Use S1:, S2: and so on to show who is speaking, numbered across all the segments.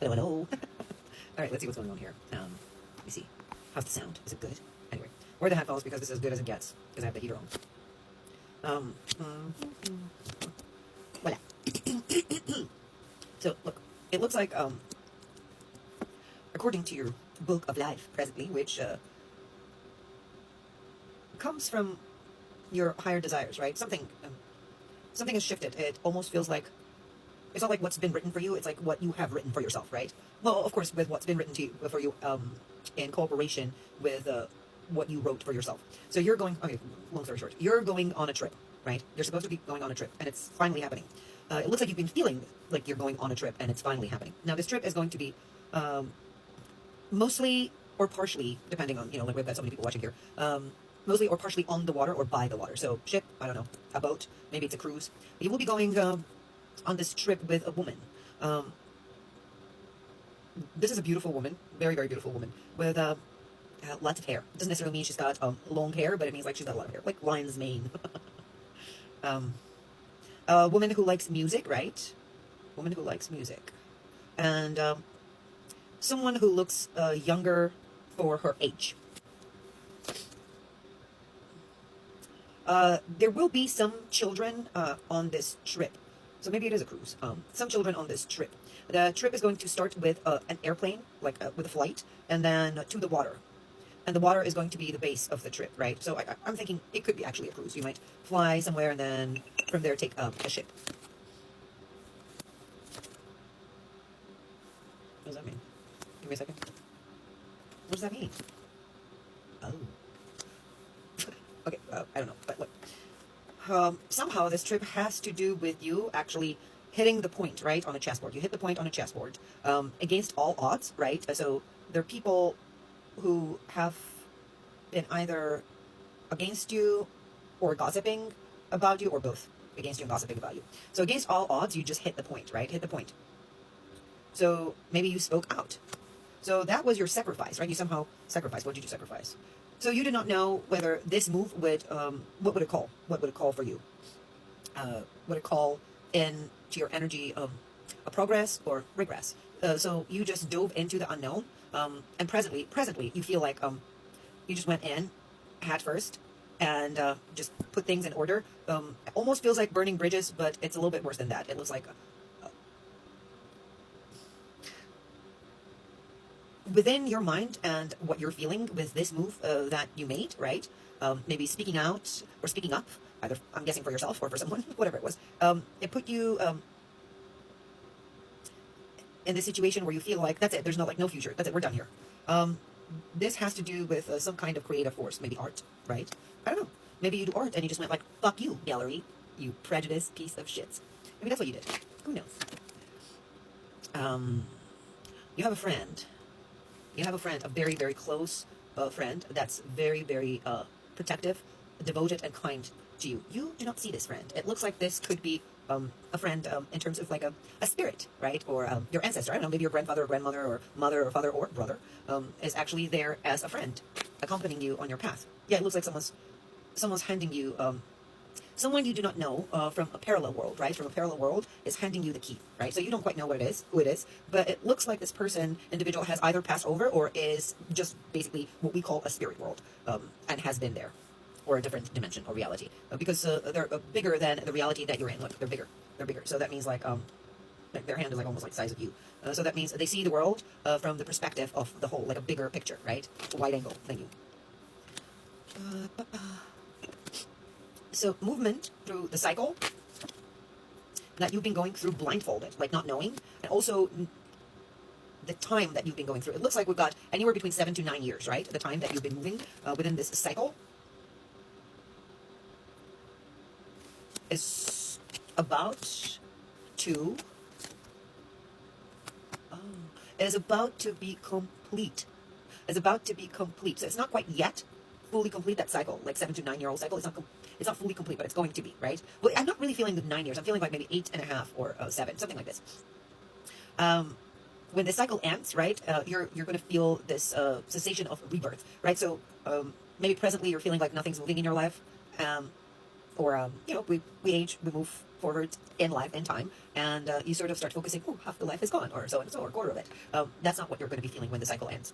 S1: Hello, hello. All right, let's see what's going on here. Let me see. How's the sound? Is it good? Anyway, wear the headphones because this is as good as it gets because I have the heater on. Voila. So look, it looks like according to your book of life presently, which comes from your higher desires, right? Something has shifted. It almost feels like it's not like what's been written for you. It's like what you have written for yourself, right? Well, of course, with what's been written to you for you in cooperation with what you wrote for yourself. So you're going. Okay, long story short, you're going on a trip, right? You're supposed to be going on a trip, and it's finally happening. It looks like you've been feeling like you're going on a trip, and it's finally happening. Now, this trip is going to be mostly or partially, depending on, like we've got so many people watching here, mostly or partially on the water or by the water. So ship, I don't know, a boat, maybe it's a cruise. You will be going on this trip with a woman. This is a beautiful woman, very, very beautiful woman, with lots of hair. It doesn't necessarily mean she's got long hair, but it means like she's got a lot of hair, like lion's mane. A woman who likes music, right? Woman who likes music. And someone who looks younger for her age. There will be some children on this trip. So maybe it is a cruise. Some children on this trip. The trip is going to start with an airplane, like with a flight, and then to the water. And the water is going to be the base of the trip, right? So I'm thinking it could be actually a cruise. You might fly somewhere and then from there take a ship. What does that mean? Give me a second. What does that mean? Oh. Okay, I don't know, but look. Somehow this trip has to do with you actually hitting the point, right, on a chessboard. You hit the point on a chessboard against all odds, right? So there are people who have been either against you or gossiping about you, or both, against you and gossiping about you. So against all odds, you just hit the point, right? Hit the point. So maybe you spoke out. So that was your sacrifice, right? You somehow sacrificed. What did you sacrifice? So you did not know whether this move would, what would it call? What would it call for you? Would it call into your energy a progress or regress? So you just dove into the unknown, and presently, you feel like you just went in, hat first, and just put things in order. It almost feels like burning bridges, but it's a little bit worse than that. It looks like within your mind and what you're feeling with this move that you made, right? Maybe speaking out or speaking up, either I'm guessing for yourself or for someone, whatever it was. It put you in this situation where you feel like that's it. There's no future. That's it. We're done here. This has to do with some kind of creative force, maybe art, right? I don't know. Maybe you do art and you just went like, "Fuck you, gallery, you prejudiced piece of shit." Maybe that's what you did. Who knows? You have a friend. You have a friend, a very, very close friend that's very, very protective, devoted, and kind to you. You do not see this friend. It looks like this could be a friend in terms of like a spirit, right? Or your ancestor. I don't know, maybe your grandfather or grandmother or mother or father or brother is actually there as a friend, accompanying you on your path. Yeah, it looks like someone's handing you, someone you do not know from a parallel world, right? From a parallel world is handing you the key, right? So you don't quite know what it is, who it is, but it looks like this individual has either passed over or is just basically what we call a spirit world, and has been there, or a different dimension or reality, because they're bigger than the reality that you're in. Look, they're bigger. They're bigger. So that means like their hand is like almost like the size of you. So that means they see the world from the perspective of the whole, like a bigger picture, right? A wide angle than you. So movement through the cycle that you've been going through blindfolded, like not knowing, and also the time that you've been going through. It looks like we've got anywhere between 7 to 9 years, right? The time that you've been moving within this cycle is about to be complete. It's about to be complete. So it's not quite yet fully complete, that cycle, like 7 to 9 year old cycle. It's not fully complete, but it's going to be, right? Well, I'm not really feeling the 9 years. I'm feeling like maybe 8.5 or 7, something like this. When the cycle ends, right, you're going to feel this sensation of rebirth, right? So maybe presently you're feeling like nothing's moving in your life, or we age, we move forward in life, in time, and you sort of start focusing, oh, half the life is gone, or so and so, or a quarter of it. That's not what you're going to be feeling when the cycle ends.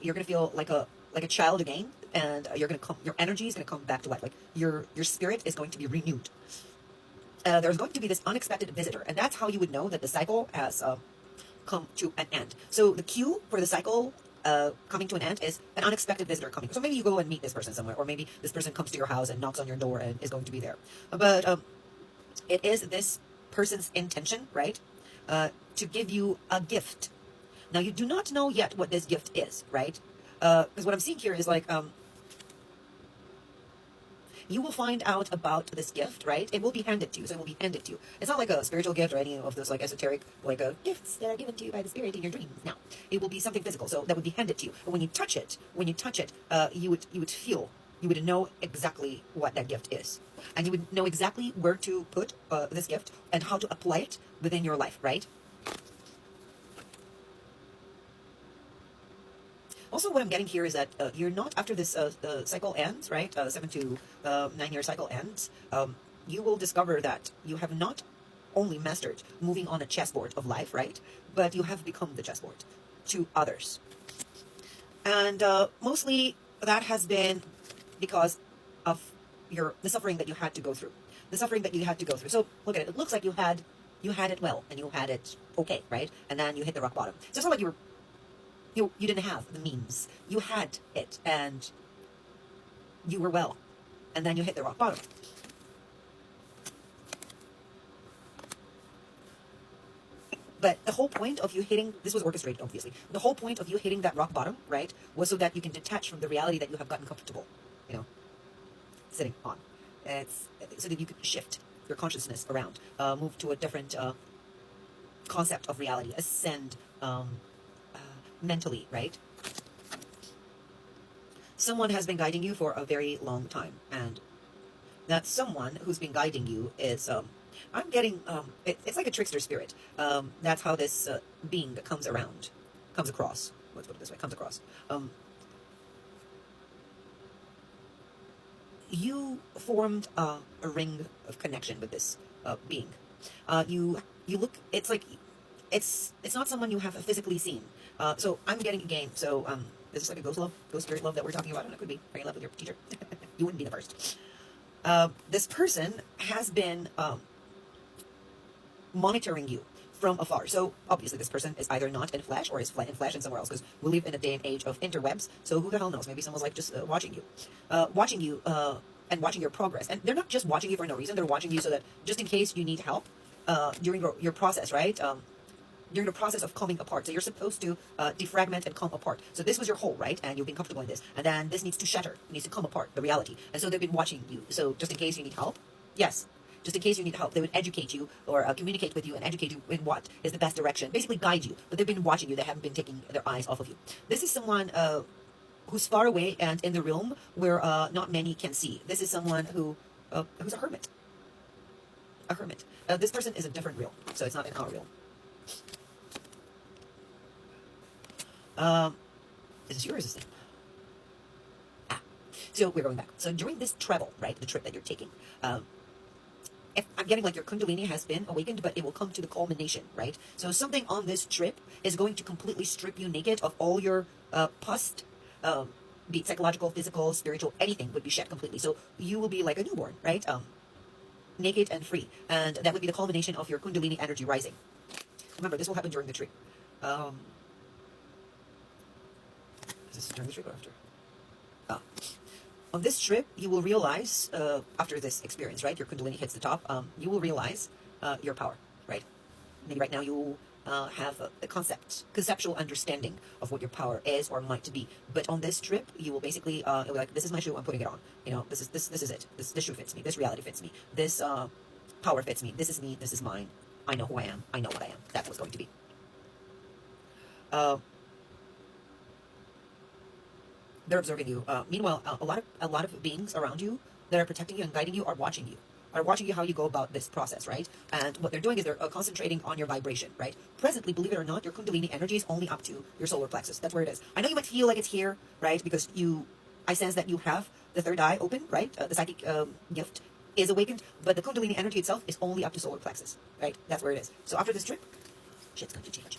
S1: You're going to feel like a child again, and you're going to come. Your energy is going to come back to life. Like your spirit is going to be renewed. There's going to be this unexpected visitor, and that's how you would know that the cycle has come to an end. So the cue for the cycle coming to an end is an unexpected visitor coming. So maybe you go and meet this person somewhere, or maybe this person comes to your house and knocks on your door and is going to be there. But it is this person's intention, right, to give you a gift. Now you do not know yet what this gift is, right? Because what I'm seeing here is like you will find out about this gift, right? It will be handed to you. So it will be handed to you. It's not like a spiritual gift or any of those like esoteric like gifts that are given to you by the spirit in your dreams. No, it will be something physical. So that would be handed to you. And when you touch it, you would feel, you would know exactly what that gift is, and you would know exactly where to put this gift and how to apply it within your life, right? Also, what I'm getting here is that you're not, after this cycle ends, right? 7 to 9 year cycle ends, you will discover that you have not only mastered moving on a chessboard of life, right? But you have become the chessboard to others. And mostly that has been because of the suffering that you had to go through. The suffering that you had to go through. So look at it. It looks like you had it well and you had it okay, right? And then you hit the rock bottom. So it's not like you didn't have the means. You had it, and you were well, and then you hit the rock bottom. But the whole point of you hitting, this was orchestrated, obviously. The whole point of you hitting that rock bottom, right, was so that you can detach from the reality that you have gotten comfortable, sitting on. It's so that you could shift your consciousness around, move to a different concept of reality, ascend mentally, right? Someone has been guiding you for a very long time, and that someone who's been guiding you is I'm getting it's like a trickster spirit. That's how this being comes across. Let's put it this way, comes across. You formed a ring of connection with this being. You look. It's like it's not someone you have physically seen. So I'm getting again. So is this like a ghost spirit love that we're talking about? And it could be. Are you in love with your teacher? You wouldn't be the first. This person has been monitoring you from afar. So obviously this person is either not in flesh or is in flesh and somewhere else, because we live in a day and age of interwebs. So who the hell knows? Maybe someone's like just watching you and watching your progress. And they're not just watching you for no reason. They're watching you so that just in case you need help during your process, right? During the process of coming apart. So you're supposed to defragment and come apart. So this was your whole, right? And you've been comfortable in this. And then this needs to shatter. It needs to come apart, the reality. And so they've been watching you. So just in case you need help, yes. Just in case you need help, they would educate you or communicate with you and educate you in what is the best direction. Basically guide you. But they've been watching you. They haven't been taking their eyes off of you. This is someone who's far away and in the realm where not many can see. This is someone who's a hermit. A hermit. This person is a different realm. So it's not in our realm. Is this yours? Is this thing? So we're going back. So during this travel, right, the trip that you're taking, if I'm getting like your Kundalini has been awakened, but it will come to the culmination, right? So something on this trip is going to completely strip you naked of all your past, be it psychological, physical, spiritual, anything would be shed completely. So you will be like a newborn, right? Naked and free. And that would be the culmination of your Kundalini energy rising. Remember, this will happen during the trip. Is this during the trip or after? On this trip, you will realize, after this experience, right, your Kundalini hits the top, you will realize your power, right? Maybe right now you have a conceptual understanding of what your power is or might be. But on this trip, you will basically, it'll be like, this is my shoe, I'm putting it on. This is it. This shoe fits me. This reality fits me. This power fits me. This is me. This is mine. I know who I am. I know what I am. That's what's going to be. They're observing you. Meanwhile, a lot of beings around you that are protecting you and guiding you are watching you how you go about this process, right? And what they're doing is they're concentrating on your vibration, right? Presently, believe it or not, your Kundalini energy is only up to your solar plexus. That's where it is. I know you might feel like it's here, right? Because I sense that you have the third eye open, right? The psychic gift is awakened, but the Kundalini energy itself is only up to solar plexus, right? That's where it is. So after this trip, shit's going to change.